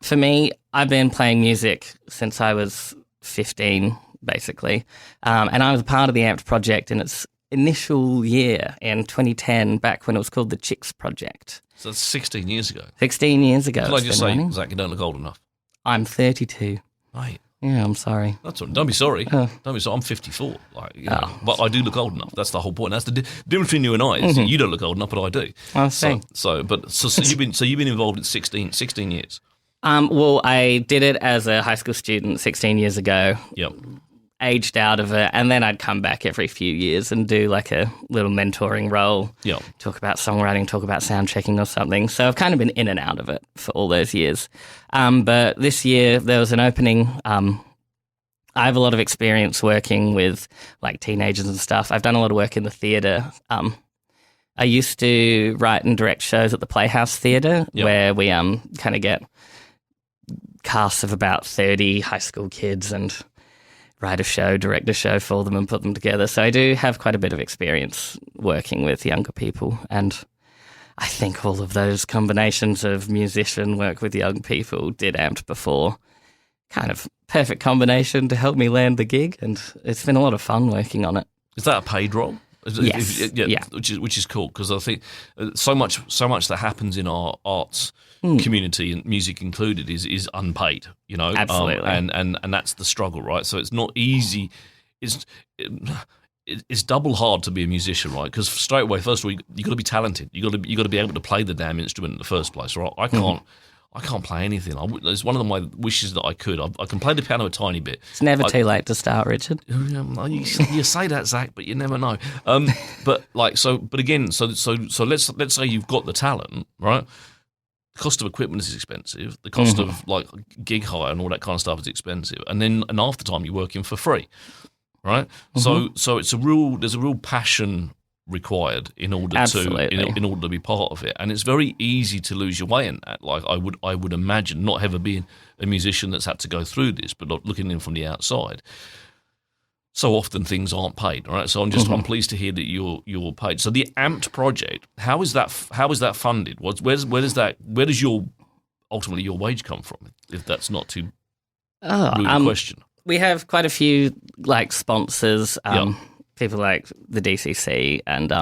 For me, I've been playing music since I was 15, basically, and I was a part of the AMPED project in its initial year in 2010, back when it was called the Chicks Project. So that's 16 years ago. 16 years ago. Can I just say, Zac, you don't look old enough. I'm 32. Mate. Yeah, I'm sorry. That's all. Don't be sorry. Don't be sorry. I'm 54. But I do look old enough. That's the whole point. That's the difference between you and I. Is you don't look old enough, but I do. I see. So you've been involved in 16 years. Well, I did it as a high school student 16 years ago. Yep. Aged out of it, and then I'd come back every few years and do like a little mentoring role. Yep. Talk about songwriting, talk about sound checking or something. So I've kind of been in and out of it for all those years. But this year there was an opening. I have a lot of experience working with like teenagers and stuff. I've done a lot of work in the theatre. I used to write and direct shows at the Playhouse Theatre, where we kind of get casts of about 30 high school kids and write a show, direct a show for them and put them together. So I do have quite a bit of experience working with younger people, and I think all of those combinations of musician work with young people did AMPED before. Kind of perfect combination to help me land the gig, and it's been a lot of fun working on it. Is that a paid role? Yes. Yeah. Which is cool, because I think so much that happens in our arts community, and music included, is unpaid. Absolutely, and that's the struggle, right? So it's not easy. It's double hard to be a musician, right? Because straight away, first of all, you got to be talented. You got to be able to play the damn instrument in the first place, right? I can't play anything. It's one of my wishes that I could. I can play the piano a tiny bit. It's never too late to start, Richard. You say that, Zac, but you never know. But let's say you've got the talent, right? The cost of equipment is expensive. The cost of like gig hire and all that kind of stuff is expensive. And half the time you're working for free, right? So there's a real passion required in order to be part of it, and it's very easy to lose your way in that. Like I would imagine, not ever being a musician that's had to go through this, but not looking in from the outside. So often things aren't paid, right? So I'm pleased to hear that you're paid. So the AMPED project, how is that funded? Where does your ultimately your wage come from? If that's not too rude a question. We have quite a few like sponsors. People like the DCC and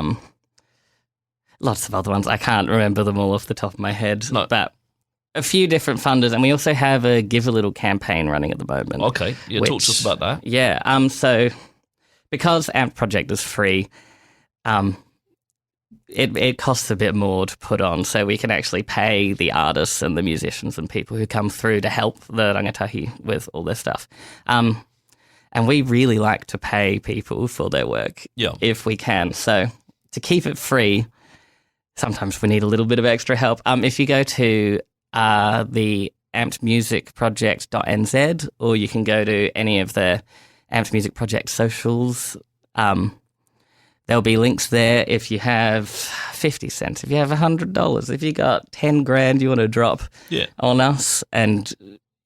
lots of other ones. I can't remember them all off the top of my head, but a few different funders. And we also have a Give a Little campaign running at the moment. Okay, talk to us about that. Yeah, so because AMPED project is free, it costs a bit more to put on, so we can actually pay the artists and the musicians and people who come through to help the rangatahi with all their stuff. And we really like to pay people for their work if we can. So to keep it free, sometimes we need a little bit of extra help. If you go to the ampedmusicproject.nz, or you can go to any of the AMPED Music Project socials, there'll be links there. If you have 50 cents, if you have $100, if you got 10 grand you want to drop on us, and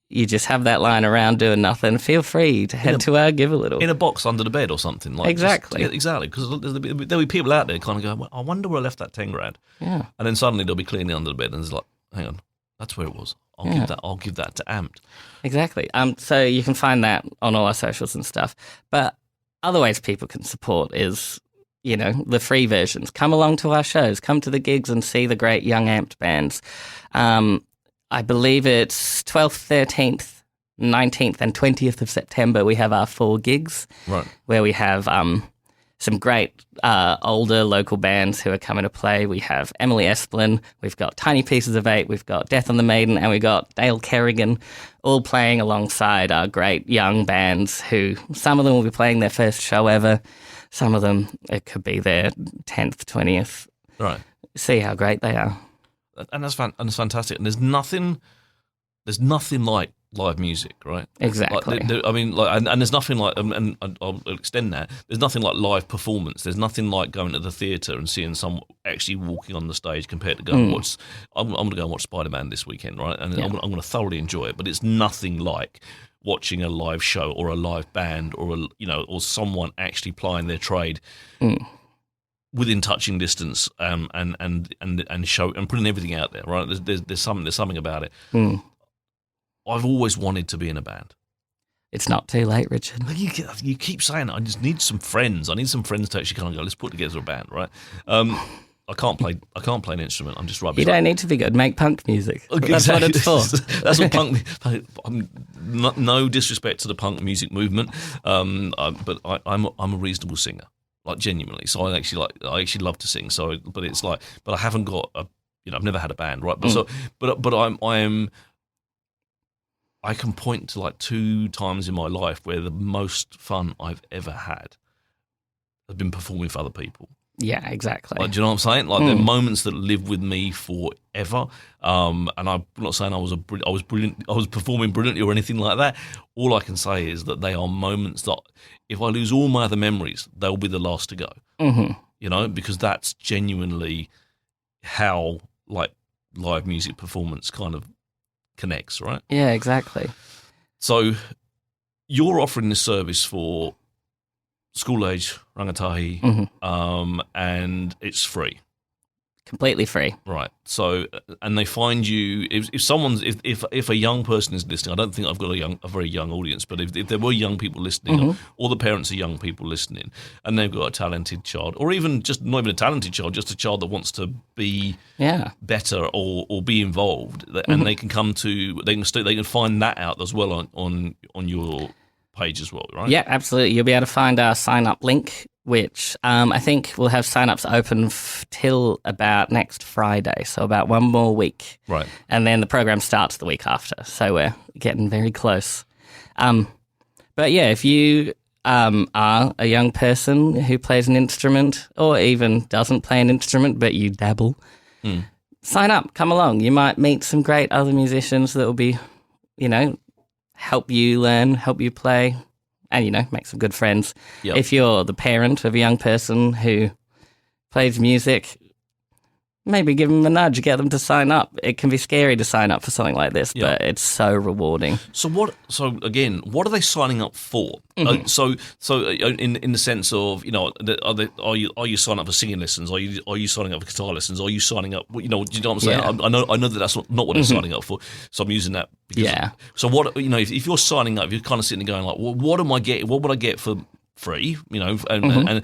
you just have that lying around doing nothing, feel free to head to our Give a Little. In a box under the bed or something. Like Exactly. Exactly. Because there'll be people out there kind of go, well, I wonder where I left that 10 grand. Yeah. And then suddenly they'll be cleaning under the bed and it's like, hang on, that's where it was. I'll give that to AMPED. Exactly. So you can find that on all our socials and stuff. But other ways people can support is, the free versions. Come along to our shows. Come to the gigs and see the great young AMPED bands. I believe it's 12th, 13th, 19th and 20th of September. We have our 4 gigs where we have some great older local bands who are coming to play. We have Emily Esplin, we've got Tiny Pieces of Eight, we've got Death on the Maiden, and we've got Dale Kerrigan, all playing alongside our great young bands who, some of them will be playing their first show ever. Some of them, it could be their 10th, 20th. Right. See how great they are. And that's fantastic. And there's nothing like live music, right? Exactly. And there's nothing like, and I'll extend that. There's nothing like live performance. There's nothing like going to the theatre and seeing someone actually walking on the stage compared to go and watch. I'm going to go and watch Spider-Man this weekend, right? And I'm going to thoroughly enjoy it. But it's nothing like watching a live show or a live band or or someone actually plying their trade. Within touching distance, and show and putting everything out there, right? There's something about it. I've always wanted to be in a band. It's not too late, Richard. You keep saying I just need some friends. I need some friends to actually kind of go, let's put together a band, right? I can't play an instrument. I'm just rubbish. You don't need to be good. Make punk music. That's what it's for. That's what punk. No disrespect to the punk music movement, but I'm a reasonable singer. Like genuinely, so I actually love to sing. So, but I haven't got I've never had a band, right? But I can point to like 2 times in my life where the most fun I've ever had has been performing for other people. Yeah, exactly. Like, do you know what I'm saying? Like, there are moments that live with me forever. And I'm not saying I was brilliant. I was performing brilliantly or anything like that. All I can say is that they are moments that, if I lose all my other memories, they'll be the last to go. Mm-hmm. Because that's genuinely how like live music performance kind of connects, right? Yeah, exactly. So you're offering this service for school-age rangatahi, and it's free. Completely free. Right. So, and they find you, if a young person is listening, I don't think I've got a very young audience, but if there were young people listening, or the parents of young people listening, and they've got a talented child, or even just not even a talented child, just a child that wants to be better or be involved, and they can they can find that out as well on your page as well, right? Yeah, absolutely. You'll be able to find our sign-up link, which I think we'll have sign-ups open till about next Friday, so about 1 more week. Right. And then the program starts the week after, so we're getting very close. But yeah, if you are a young person who plays an instrument or even doesn't play an instrument but you dabble, sign up, come along. You might meet some great other musicians that will be, help you learn, help you play, and, make some good friends. Yep. If you're the parent of a young person who plays music, maybe give them a nudge, get them to sign up. It can be scary to sign up for something like this, but it's so rewarding. So what are they signing up for? So in the sense of, are you signing up for singing lessons? Are you signing up for guitar lessons? Are you signing up, do you know what I'm saying? Yeah. I know that that's not what they're signing up for. So I'm using that. So what, if you're signing up, you're kind of sitting there going like, well, what am I getting? What would I get for free, and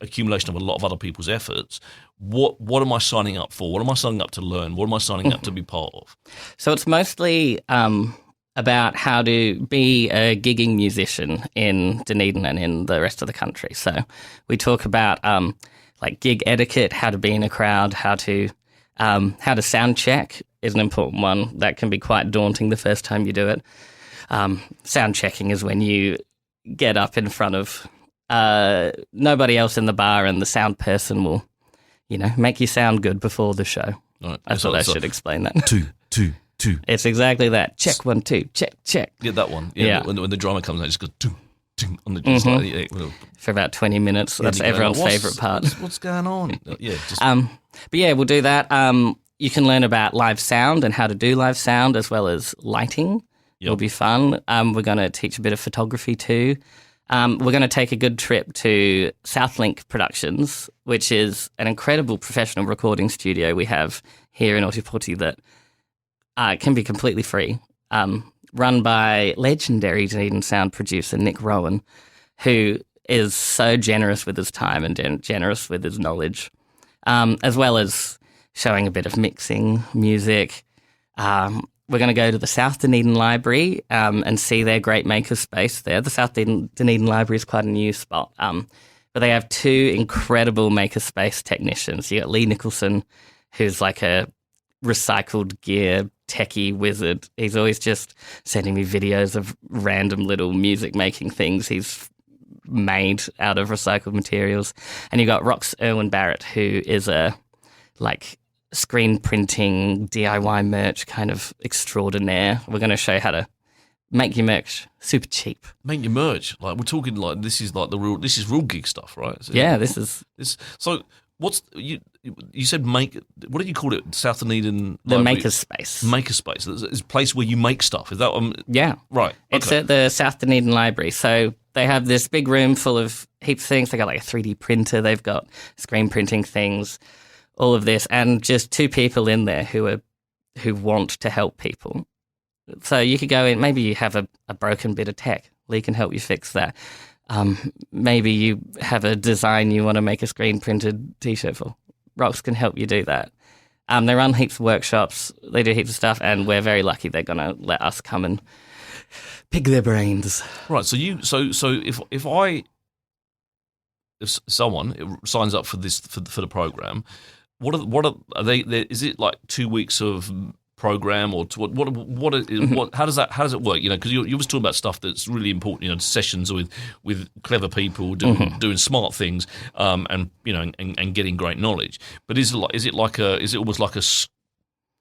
accumulation of a lot of other people's efforts. What am I signing up for? What am I signing up to learn? What am I signing up to be part of? So it's mostly about how to be a gigging musician in Dunedin and in the rest of the country. So we talk about like gig etiquette, how to be in a crowd, how to sound check is an important one. That can be quite daunting the first time you do it. Sound checking is when you get up in front of nobody else in the bar and the sound person will, make you sound good before the show. Right. I thought I should explain that. 2, 2, 2. It's exactly that. Check 1, 2. Check, check. Yeah, that one. Yeah. When the drummer comes out, it just goes 2, 2 on the just for about 20 minutes. That's everyone's favourite part. What's going on? Yeah. But yeah, we'll do that. You can learn about live sound and how to do live sound as well as lighting. will be fun. We're going to teach a bit of photography too. We're going to take a good trip to Southlink Productions, which is an incredible professional recording studio we have here in Ōtepoti that can be completely free, run by legendary Dunedin sound producer Nick Rowan, who is so generous with his time and generous with his knowledge, as well as showing a bit of mixing, music. We're going to go to the South Dunedin Library and see their great makerspace there. The South Dunedin Library is quite a new spot, but they have two incredible makerspace technicians. You got Lee Nicholson, who's like a recycled gear techie wizard. He's always just sending me videos of random little music making things he's made out of recycled materials. And you got Rox Irwin Barrett, who is a screen printing DIY merch kind of extraordinaire. We're going to show you how to make your merch super cheap. Make your merch, like we're talking like this is real gig stuff, right? So this is. So what's you said? What did you call it? South Dunedin the Library? Makerspace. Makerspace. It's a place where you make stuff. Is that yeah? Right. It's okay. at the South Dunedin Library. So they have this big room full of heaps of things. They got like a 3D printer. They've got screen printing things. All of this, and just two people in there who want to help people. So you could go in, maybe you have a broken bit of tech. Lee can help you fix that. Maybe you have a design you want to make a screen-printed T-shirt for. Rox can help you do that. They run heaps of workshops. They do heaps of stuff, and we're very lucky they're going to let us come and pick their brains. Right, so if someone signs up for this for the program, what are they? Is it like 2 weeks of program or how does it work? You know, because you was talking about stuff that's really important. You know, sessions with clever people doing smart things, and you know, and getting great knowledge. But is it almost like a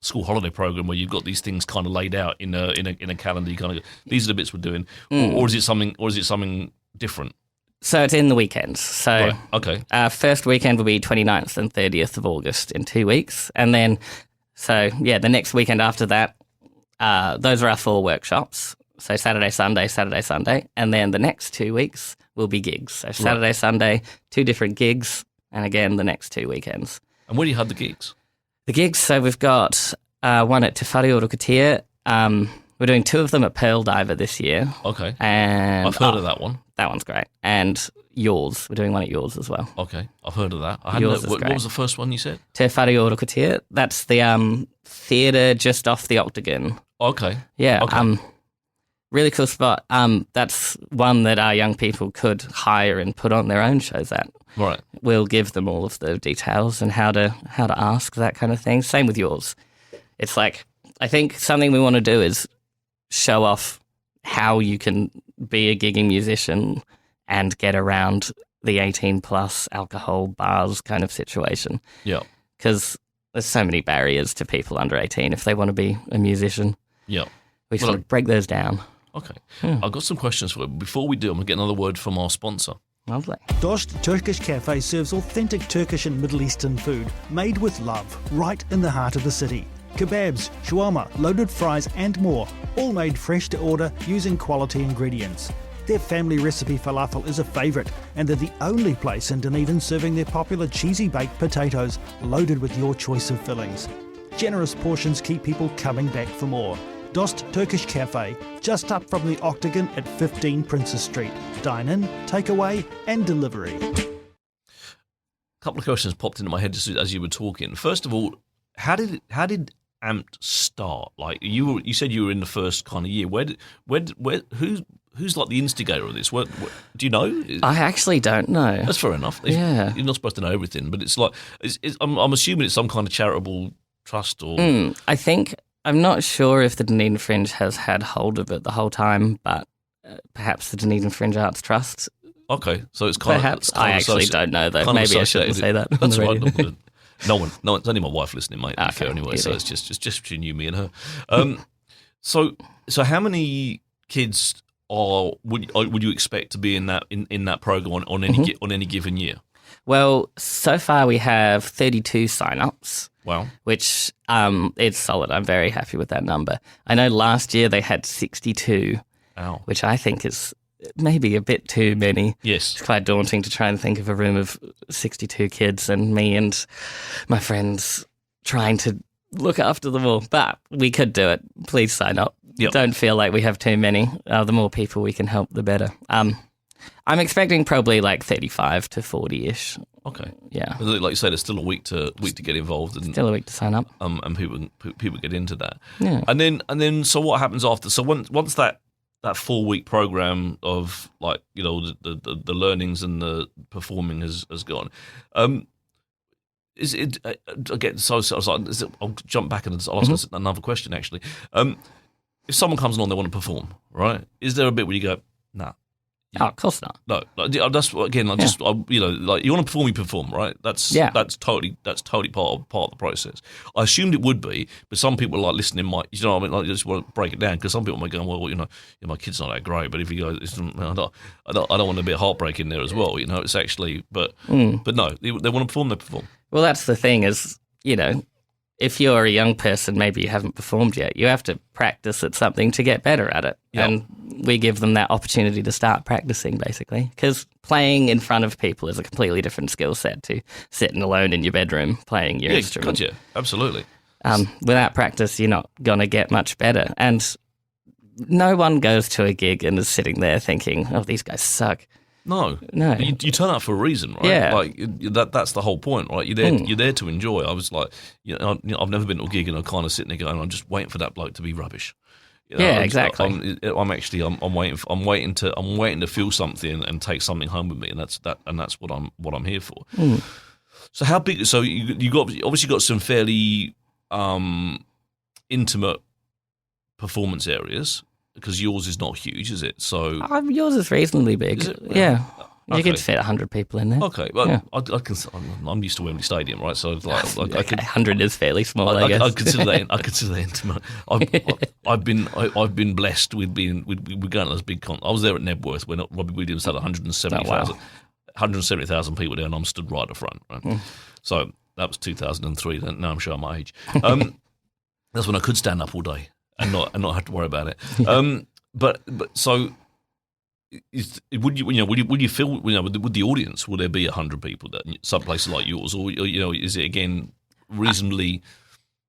school holiday program where you've got these things kind of laid out in a calendar? You kind of these are the bits we're doing, or is it something different? So it's in the weekends. So right. Okay. Our first weekend will be 29th and 30th of August in 2 weeks. And then, the next weekend after that, those are our 4 workshops. So Saturday, Sunday. And then the next 2 weeks will be gigs. So Saturday, right. Sunday, 2 different gigs. And again, the next 2 weekends. And where do you have the gigs? The gigs, so we've got one at Te Whare Orokotia. We're doing 2 of them at Pearl Diver this year. Okay. And I've heard of that one. That one's great. And yours. We're doing one at yours as well. Okay. I've heard of that. What was the first one you said? Te Whare Orokotia. That's the theatre just off the Octagon. Okay. Yeah. Okay. Really cool spot. That's one that our young people could hire and put on their own shows at. Right. We'll give them all of the details and how to ask, that kind of thing. Same with yours. It's like, I think something we want to do is show off how you can be a gigging musician and get around the 18-plus alcohol bars kind of situation. Yeah. Because there's so many barriers to people under 18 if they want to be a musician. Yeah. We sort of break those down. Okay. I've got some questions for you. Before we do, I'm going to get another word from our sponsor. Lovely. Dost Turkish Cafe serves authentic Turkish and Middle Eastern food made with love right in the heart of the city. Kebabs, shawarma, loaded fries and more, all made fresh to order using quality ingredients. Their family recipe falafel is a favourite, and they're the only place in Dunedin serving their popular cheesy baked potatoes loaded with your choice of fillings. Generous portions keep people coming back for more. Dost Turkish Cafe, just up from the Octagon at 15 Princess Street. Dine in, takeaway and delivery. A couple of questions popped into my head just as you were talking. First of all, how did AMPED start? Like you said you were in the first kind of year. Who's like the instigator of this? What do you know? I actually don't know. That's fair enough. Yeah. You're not supposed to know everything, but it's like I'm assuming it's some kind of charitable trust or. I'm not sure if the Dunedin Fringe has had hold of it the whole time, but perhaps the Dunedin Fringe Arts Trust. Okay, so it's kind perhaps. of. Perhaps I actually don't know though. Maybe I shouldn't say that. That's right. No one. It's only my wife listening, mate. Okay, fair anyway, so it's just between you, me, and her. So how many kids would you expect to be in that program on any given year? Well, so far we have 32 sign-ups. Wow. Which is solid. I'm very happy with that number. I know last year they had 62, Ow. which I think is maybe a bit too many. Yes. It's quite daunting to try and think of a room of 62 kids and me and my friends trying to look after them all. But we could do it. Please sign up. Yep. Don't feel like we have too many. The more people we can help, the better. I'm expecting probably like 35 to 40-ish. Okay. Yeah. Like you say, there's still a week to get involved, and Still a week to sign up. and people get into that. Yeah. And then so what happens after? So once that 4-week program of, like, you know, the learnings and the performing has gone. Is it again? So I was like, I'll jump back and I'll ask another question actually. If someone comes along, they want to perform, right? Is there a bit where you go, nah? Oh, of course not. No, that's again. Like, just you know, like, you want to perform, you perform, right? That's totally part of the process. I assumed it would be, but some people, like, listening might, you know what I mean, like, just want to break it down, because some people might go, well, you know, my kid's not that great, but if you go, I don't want to be a heartbreak in there as well, you know. It's actually, but no, they want to perform, they perform. Well, that's the thing is, you know, if you're a young person, maybe you haven't performed yet, you have to practice at something to get better at it. Yep. And we give them that opportunity to start practicing, basically. Because playing in front of people is a completely different skill set to sitting alone in your bedroom playing your instrument. Gotcha. Absolutely. Without practice, you're not going to get much better. And no one goes to a gig and is sitting there thinking, oh, these guys suck. No. You turn up for a reason, right? Yeah. Like, that's the whole point, right? You're there to enjoy. I was like, you know, I've never been to a gig and I'm kind of sitting there going, I'm just waiting for that bloke to be rubbish. You know, exactly. I'm waiting to feel something and take something home with me, and that's what I'm here for. So how big? So you obviously got some fairly intimate performance areas, because yours is not huge, is it? So yours is reasonably big. Is it? Yeah. Okay. You could fit 100 people in there. Okay, well, Yeah. I'm used to Wembley Stadium, right? So like, I could 100 is fairly small, I guess. I consider that intimate. I've been blessed with going to those big I was there at Nebworth when Robbie Williams had 170,000 people there, and I'm stood right at the front. Right? So that was 2003. Now I'm showing my age. That's when I could stand up all day and not have to worry about it. But so. Would you feel, you know, with the audience, will there be 100 people that some places like yours, or, you know, is it again reasonably?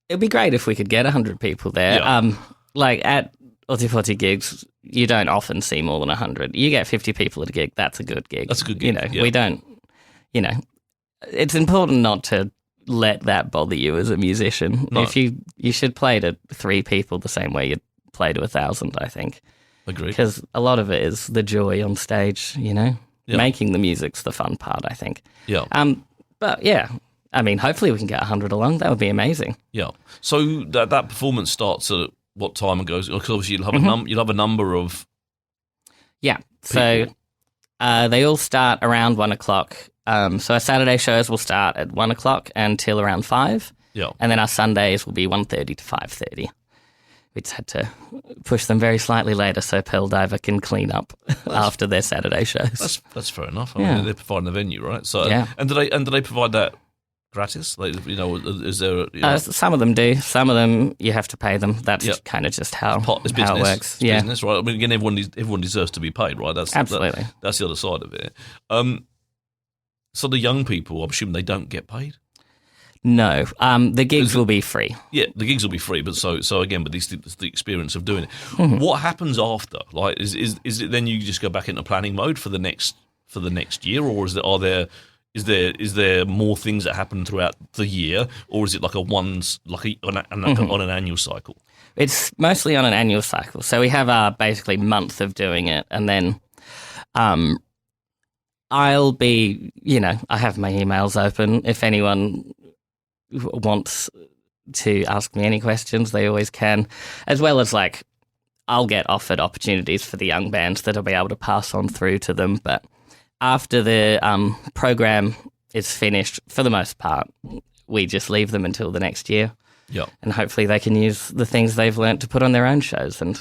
It'd be great if we could get 100 people there. Yeah. Like at Oti gigs, you don't often see more than 100. You get 50 people at a gig, that's a good gig. That's a good gig. You know, yeah. we don't. You know, it's important not to let that bother you as a musician. No. If you should play to 3 people the same way you'd play to 1,000, I think. Agreed. Because a lot of it is the joy on stage, you know. Yeah. Making the music's the fun part, I think. Yeah. But yeah, I mean, hopefully we can get 100 along. That would be amazing. Yeah. So that performance starts at what time and goes? Because obviously you'll have a number of. Yeah. So they all start around 1 o'clock. So our Saturday shows will start at 1 o'clock until around 5. Yeah. And then our Sundays will be 1:30 to 5:30. We just had to push them very slightly later so Pearl Diver can clean up after their Saturday shows. That's fair enough. I mean, they're providing the venue, right? So Yeah. And do they provide that gratis? Like, you know, is there? You know, Some of them do. Some of them you have to pay them. That's kind of just how it's business. it works. It's business, right? I mean, again, everyone deserves to be paid, right? That's Absolutely. That's the other side of it. So the young people, I'm assuming they don't get paid. No, the gigs will be free. Yeah, the gigs will be free, but so again, but the experience of doing it. What happens after? Like, is it then you just go back into planning mode for the next year, or is there more things that happen throughout the year, or is it like on an annual cycle? It's mostly on an annual cycle. So we have our basically month of doing it, and then I'll be, you know, I have my emails open. If anyone wants to ask me any questions, they always can, as well as, like, I'll get offered opportunities for the young bands that I'll be able to pass on through to them. But after the program is finished, for the most part, we just leave them until the next year. Yeah. And hopefully they can use the things they've learnt to put on their own shows. And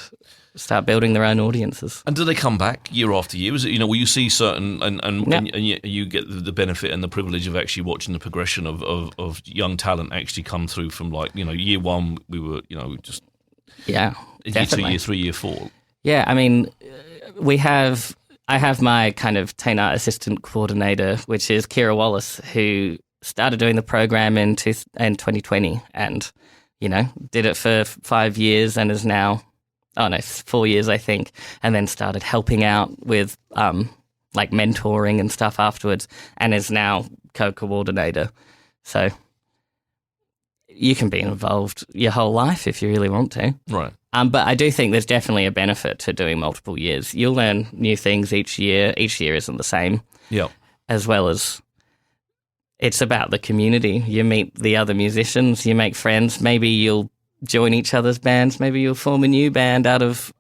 start building their own audiences. And do they come back year after year? Is it, will you see certain and you get the benefit and the privilege of actually watching the progression of young talent actually come through from year one we were just yeah, year 2, year 3, year 4. Yeah, I mean I have my kind of Teen Art assistant coordinator, which is Kira Wallace, who started doing the program in 2020 and did it for 5 years and is now 4 years, I think, and then started helping out with mentoring and stuff afterwards, and is now co-coordinator. So you can be involved your whole life if you really want to. Right. But I do think there's definitely a benefit to doing multiple years. You'll learn new things each year. Each year isn't the same. Yeah. As well as it's about the community. You meet the other musicians, you make friends. Maybe you'll join each other's bands. Maybe you'll form a new band out of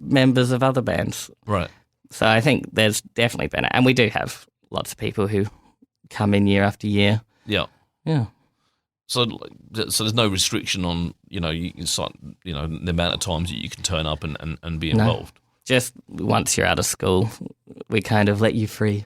members of other bands. Right. So I think there's definitely benefit. And we do have lots of people who come in year after year. Yeah. Yeah. So there's no restriction on, you can start, the amount of times that you can turn up and be involved. No, just once you're out of school, we kind of let you free.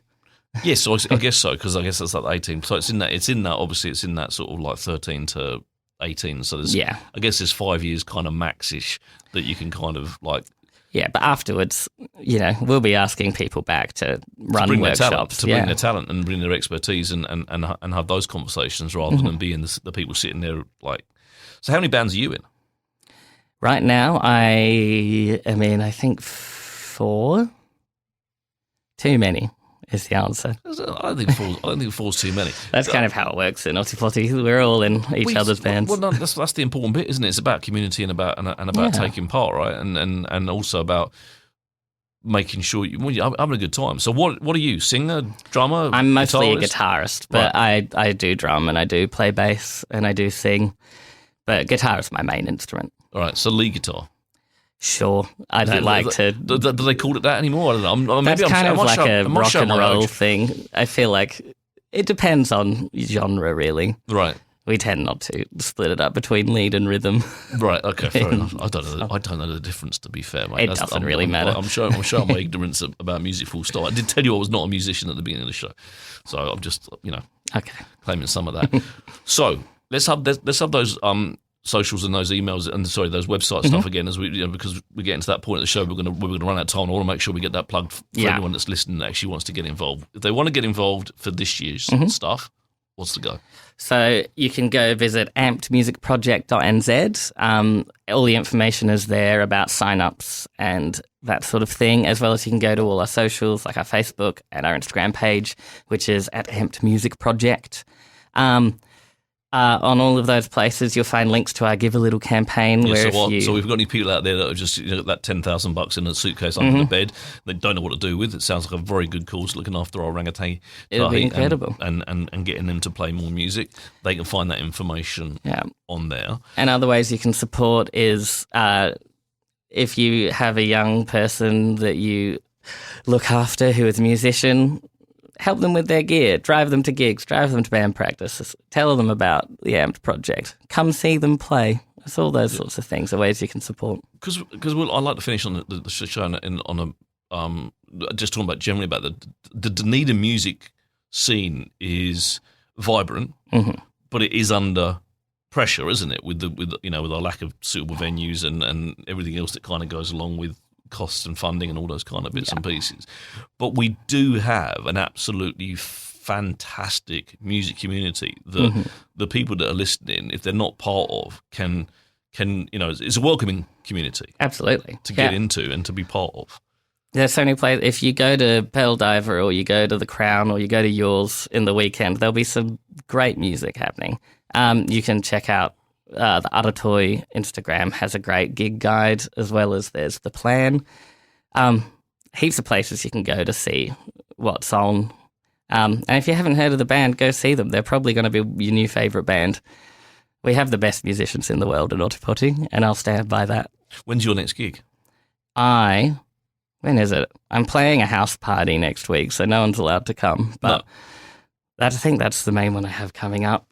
Yes, so I guess so, because I guess that's like 18. So it's in that, obviously it's in that sort of like 13 to 18. So there's, I guess there's 5 years kind of max-ish that you can kind of like. Yeah, but afterwards, we'll be asking people back to run workshops. Bring their talent and bring their expertise and have those conversations rather than being the people sitting there like. So how many bands are you in? Right now, I think 4. Too many is the answer. I don't think 4's too many. That's kind of how it works in Otipoti. We're all in each other's bands. Well, no, that's the important bit, isn't it? It's about community and about taking part, right? And also about making sure you're having a good time. So what are you? Singer, drummer? I'm mostly guitarist? A guitarist, but right. I do drum and I do play bass and I do sing. But guitar is my main instrument. All right, so lead guitar. Sure, I don't like to. Do they call it that anymore? I don't know. That's kind of like a rock and roll thing. I feel like it depends on genre, really. Right. We tend not to split it up between lead and rhythm. Right. Okay. Fair enough. I don't know the difference. To be fair, mate. It doesn't really matter. I'm showing my ignorance about music. Full stop. I did tell you I was not a musician at the beginning of the show, so I'm just claiming some of that. So let's have those socials and those emails and those website stuff again, as we because we're getting to that point of the show. We're gonna run out of time. I want to make sure we get that plugged for anyone that's listening that actually wants to get involved. If they want to get involved for this year's stuff, what's the go? So you can go visit ampedmusicproject.nz. All the information is there about sign-ups and that sort of thing, as well as you can go to all our socials, like our Facebook and our Instagram page, which is at Amped Music Project. On all of those places, you'll find links to our Give a Little campaign. So we've got any people out there that are just that $10,000 in a suitcase under the bed, they don't know what to do with. It sounds like a very good cause looking after our orangutan. It'll be incredible. And getting them to play more music. They can find that information on there. And other ways you can support is if you have a young person that you look after who is a musician, help them with their gear, drive them to gigs, drive them to band practices, tell them about the AMPED project, come see them play. It's all those sorts of things, are ways you can support. Because I'd like to finish on the show on a just talking about generally about the Dunedin music scene is vibrant, but it is under pressure, isn't it? With our lack of suitable venues and everything else that kind of goes along with costs and funding and all those kind of bits and pieces. But we do have an absolutely fantastic music community that the people that are listening, if they're not part of, can it's a welcoming community. Absolutely. To get into and to be part of. There's so many places. If you go to Pearl Diver or you go to the Crown or you go to Yours in the weekend, there'll be some great music happening. You can check out the Aratoi Instagram has a great gig guide, as well as there's the plan. Heaps of places you can go to see what's on. And if you haven't heard of the band, go see them. They're probably going to be your new favourite band. We have the best musicians in the world in Otipoti, and I'll stand by that. When's your next gig? When is it? I'm playing a house party next week, so no one's allowed to come. But I think that's the main one I have coming up.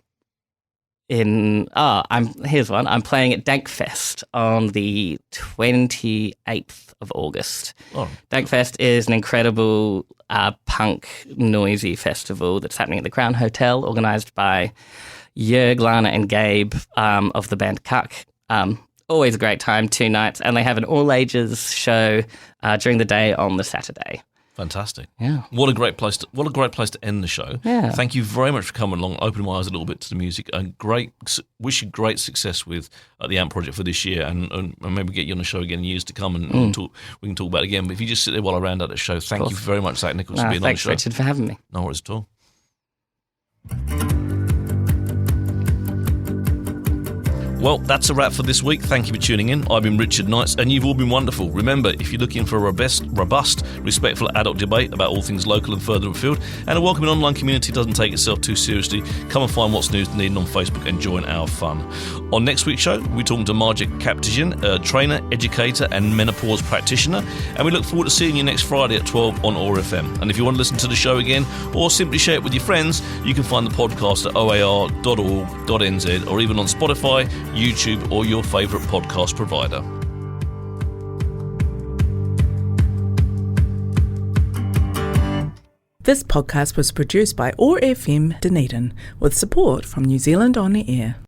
here's one. I'm playing at Dankfest on the 28th of August. Oh. Dankfest is an incredible punk noisy festival that's happening at the Crown Hotel, organised by Jörg, Lana and Gabe of the band Cuck. Always a great time, 2 nights, and they have an all-ages show during the day on the Saturday. Fantastic. Yeah. What a great place to end the show. Yeah. Thank you very much for coming along, opening my eyes a little bit to the music, and wish you great success with the AMP project for this year, and maybe get you on the show again in years to come, and we can talk about it again. But if you just sit there while I round out the show, thank you very much, Zac Nicholls, for being on the show. Thanks, Richard, for having me. No worries at all. Well, that's a wrap for this week. Thank you for tuning in. I've been Richard Knights, and you've all been wonderful. Remember, if you're looking for a robust, respectful adult debate about all things local and further afield, and a welcoming online community doesn't take itself too seriously, come and find What's News Dunedin on Facebook and join our fun. On next week's show, we're talking to Margit Kaptijan, a trainer, educator and menopause practitioner, and we look forward to seeing you next Friday at 12 on OAR FM. And if you want to listen to the show again, or simply share it with your friends, you can find the podcast at oar.org.nz, or even on Spotify, YouTube or your favourite podcast provider. This podcast was produced by OAR FM Dunedin with support from New Zealand On the Air.